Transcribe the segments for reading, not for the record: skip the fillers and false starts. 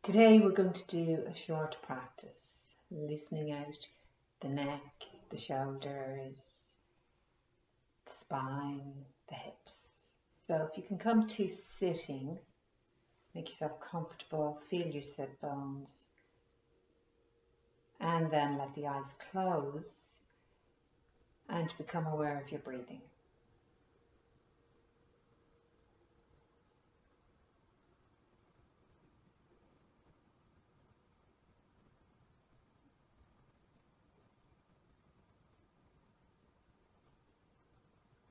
Today we're going to do a short practice, loosening out the neck, the shoulders, the spine, the hips. So if you can come to sitting, make yourself comfortable, feel your sit bones, and then let the eyes close and become aware of your breathing.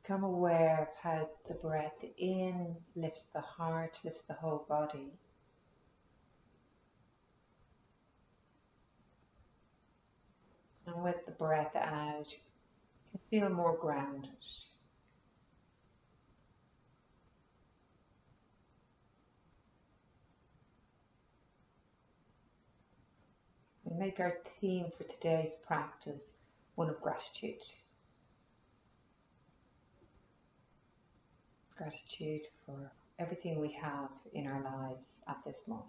Become aware of how the breath in lifts the heart, lifts the whole body. And with the breath out, you can feel more grounded. We make our theme for today's practice one of gratitude. Gratitude for everything we have in our lives at this moment.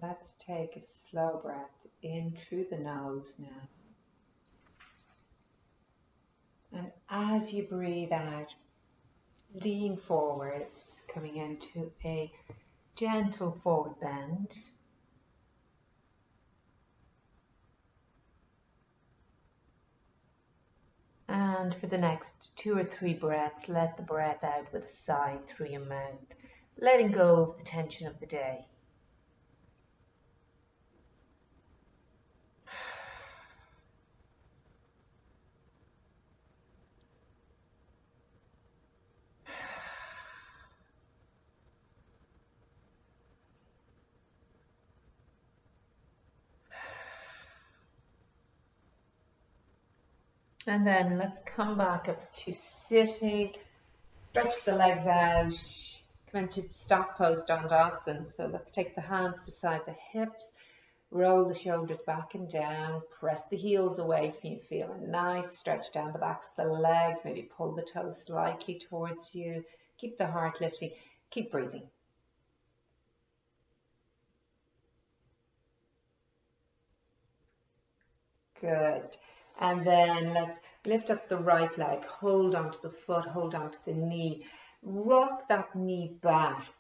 Let's take a slow breath in through the nose now. And as you breathe out, lean forwards, coming into a gentle forward bend. And for the next 2 or 3 breaths, let the breath out with a sigh through your mouth, letting go of the tension of the day. And then let's come back up to sitting, stretch the legs out, come into staff pose Dandasana. So let's take the hands beside the hips, roll the shoulders back and down, press the heels away from you, feel a nice stretch down the backs of the legs, maybe pull the toes slightly towards you, keep the heart lifting, keep breathing. Good. And then let's lift up the right leg, hold onto the foot, hold onto the knee, rock that knee back.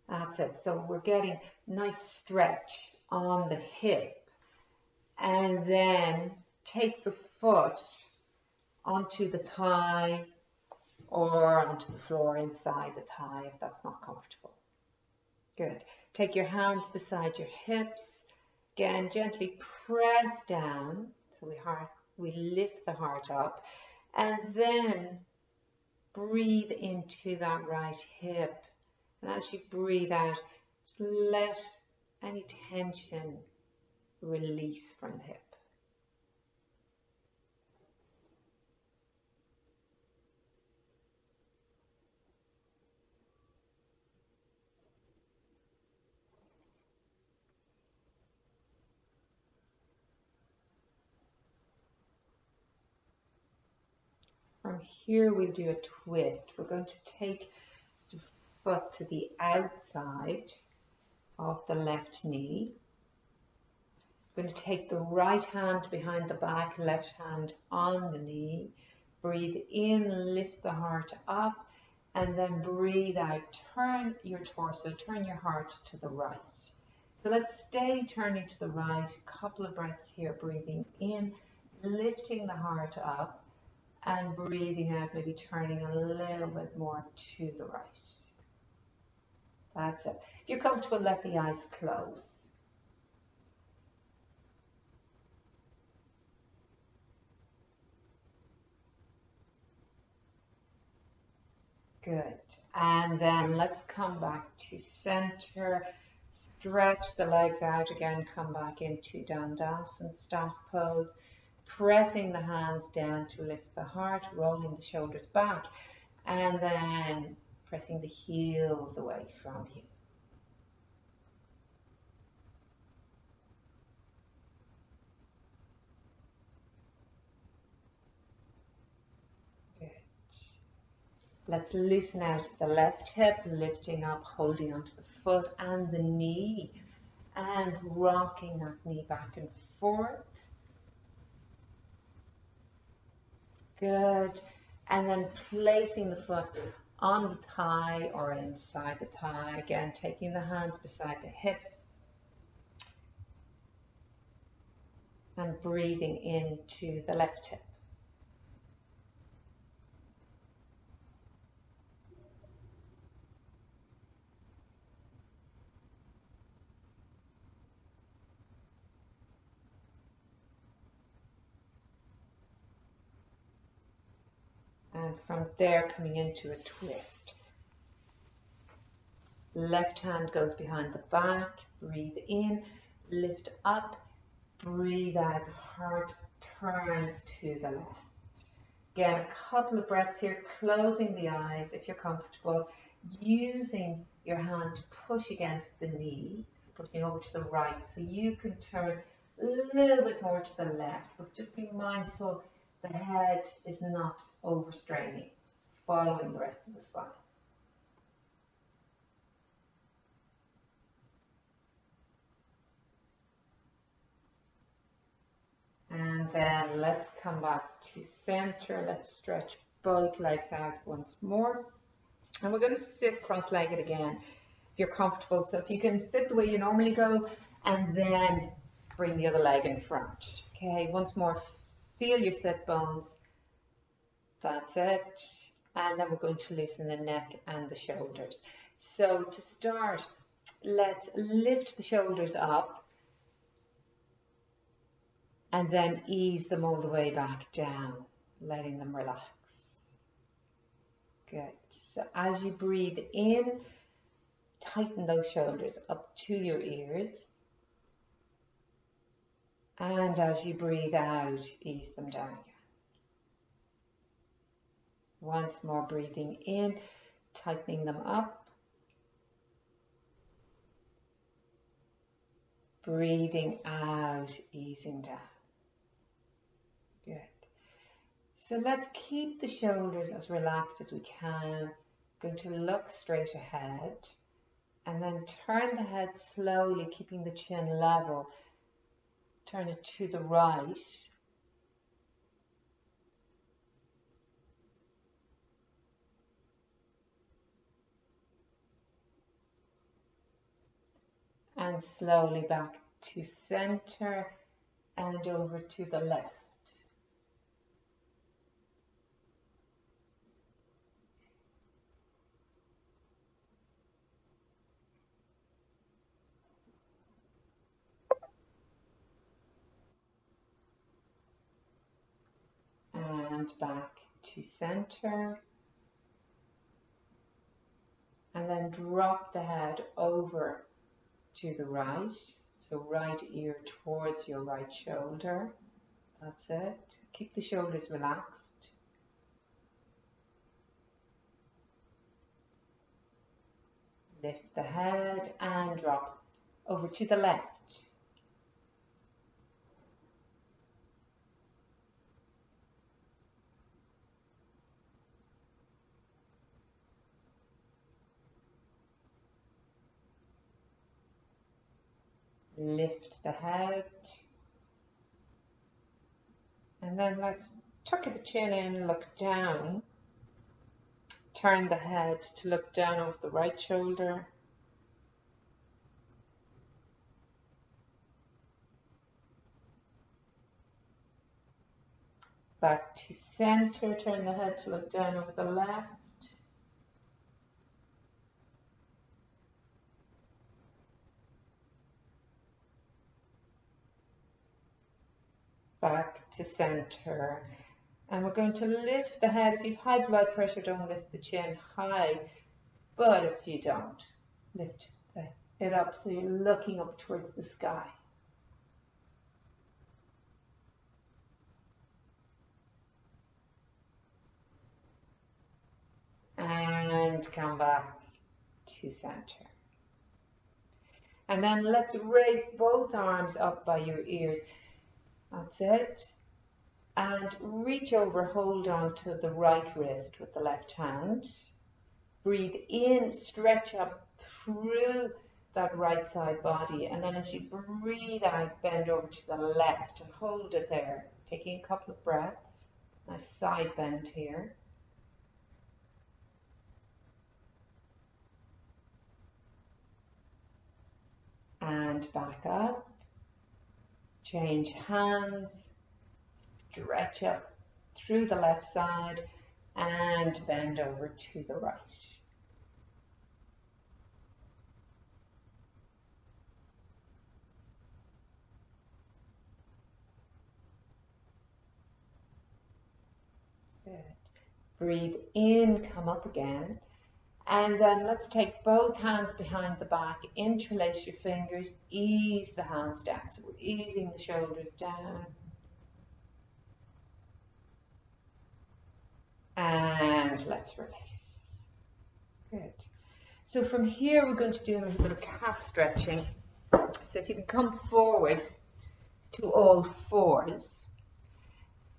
That's it. So we're getting nice stretch on the hip. And then take the foot onto the thigh or onto the floor inside the thigh if that's not comfortable. Good. Take your hands beside your hips. Again, gently press down. So we lift the heart up, and then breathe into that right hip. And as you breathe out, just let any tension release from the hip. From here we'll do a twist. We're going to take the foot to the outside of the left knee. We're going to take the right hand behind the back, left hand on the knee. Breathe in, lift the heart up, and then breathe out. Turn your torso, turn your heart to the right. So let's stay turning to the right. A couple of breaths here, breathing in, lifting the heart up, and breathing out, maybe turning a little bit more to the right. That's it. If you're comfortable, let the eyes close. Good. And then let's come back to center. Stretch the legs out again. Come back into Dandasana, staff pose. Pressing the hands down to lift the heart, rolling the shoulders back, and then pressing the heels away from you. Let's loosen out the left hip, lifting up, holding onto the foot and the knee, and rocking that knee back and forth. Good. And then placing the foot on the thigh or inside the thigh. Again, taking the hands beside the hips. And breathing into the left hip. And from there, coming into a twist. Left hand goes behind the back. Breathe in, lift up, breathe out. The heart turns to the left. Again, a couple of breaths here, closing the eyes if you're comfortable, using your hand to push against the knee, pushing over to the right, so you can turn a little bit more to the left, but just be mindful the head is not overstraining, it's following the rest of the spine. And then let's come back to center. Let's stretch both legs out once more. And we're going to sit cross-legged again if you're comfortable. So if you can sit the way you normally go and then bring the other leg in front. Okay, once more, feel your sit bones. That's it. And then we're going to loosen the neck and the shoulders. So to start, let's lift the shoulders up and then ease them all the way back down, letting them relax. Good. So as you breathe in, tighten those shoulders up to your ears. And as you breathe out, ease them down again. Once more, breathing in, tightening them up. Breathing out, easing down. Good. So let's keep the shoulders as relaxed as we can. Going to look straight ahead and then turn the head slowly, keeping the chin level. Turn it to the right. And slowly back to center and over to the left. And back to center. And then drop the head over to the right. So right ear towards your right shoulder. That's it. Keep the shoulders relaxed. Lift the head and drop over to the left. Lift the head. And then let's tuck the chin in, look down. Turn the head to look down over the right shoulder. Back to center, turn the head to look down over the left. Back to center. And we're going to lift the head. If you've high blood pressure, don't lift the chin high. But if you don't, lift it up so you're looking up towards the sky. And come back to center. And then let's raise both arms up by your ears. That's it. And reach over, hold on to the right wrist with the left hand. Breathe in, stretch up through that right side body, and then as you breathe out, bend over to the left and hold it there, taking a couple of breaths. Nice side bend here. And back up. Change hands, stretch up through the left side and bend over to the right. Good. Breathe in, come up again. And then let's take both hands behind the back, interlace your fingers, ease the hands down. So we're easing the shoulders down. And let's release. Good. So from here we're going to do a little bit of calf stretching. So if you can come forward to all fours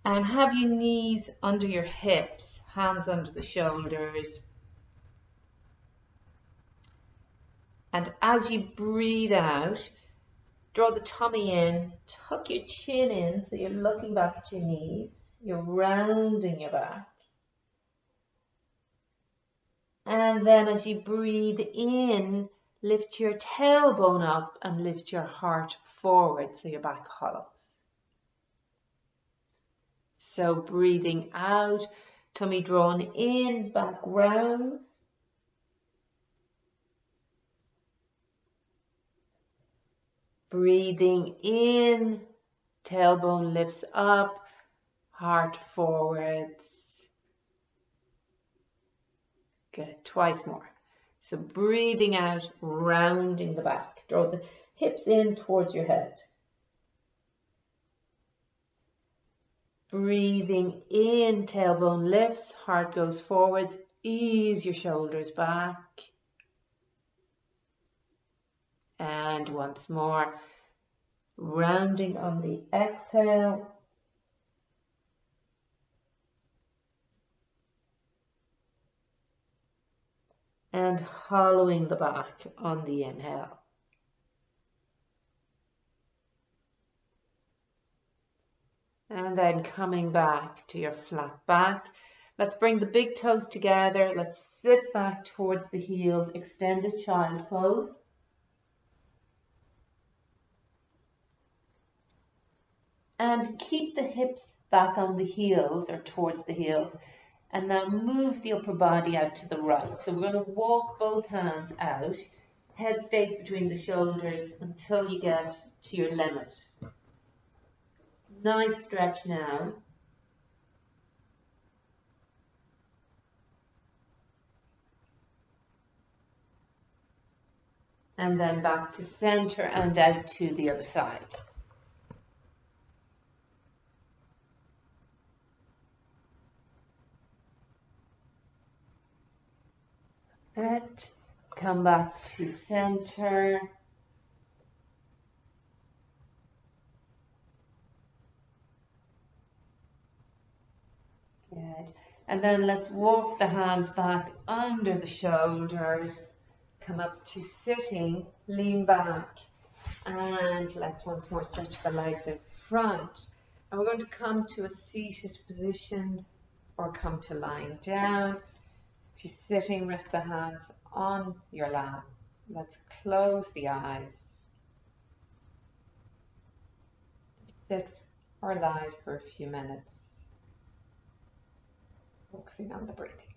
and have your knees under your hips, hands under the shoulders. And as you breathe out, draw the tummy in, tuck your chin in so you're looking back at your knees, you're rounding your back. And then as you breathe in, lift your tailbone up and lift your heart forward so your back hollows. So breathing out, tummy drawn in, back rounds. Breathing in, tailbone lifts up, heart forwards. Good, twice more. So breathing out, rounding the back. Draw the hips in towards your head. Breathing in, tailbone lifts, heart goes forwards. Ease your shoulders back. And once more, rounding on the exhale. And hollowing the back on the inhale. And then coming back to your flat back. Let's bring the big toes together. Let's sit back towards the heels, extended child pose. And keep the hips back on the heels or towards the heels. And now move the upper body out to the right. So we're going to walk both hands out. Head stays between the shoulders until you get to your limit. Nice stretch now. And then back to center and out to the other side. Good. Come back to center. Good. And then let's walk the hands back under the shoulders. Come up to sitting, lean back. And let's once more stretch the legs in front. And we're going to come to a seated position or come to lying down. If you're sitting, rest the hands on your lap. Let's close the eyes. Sit or lie for a few minutes, focusing on the breathing.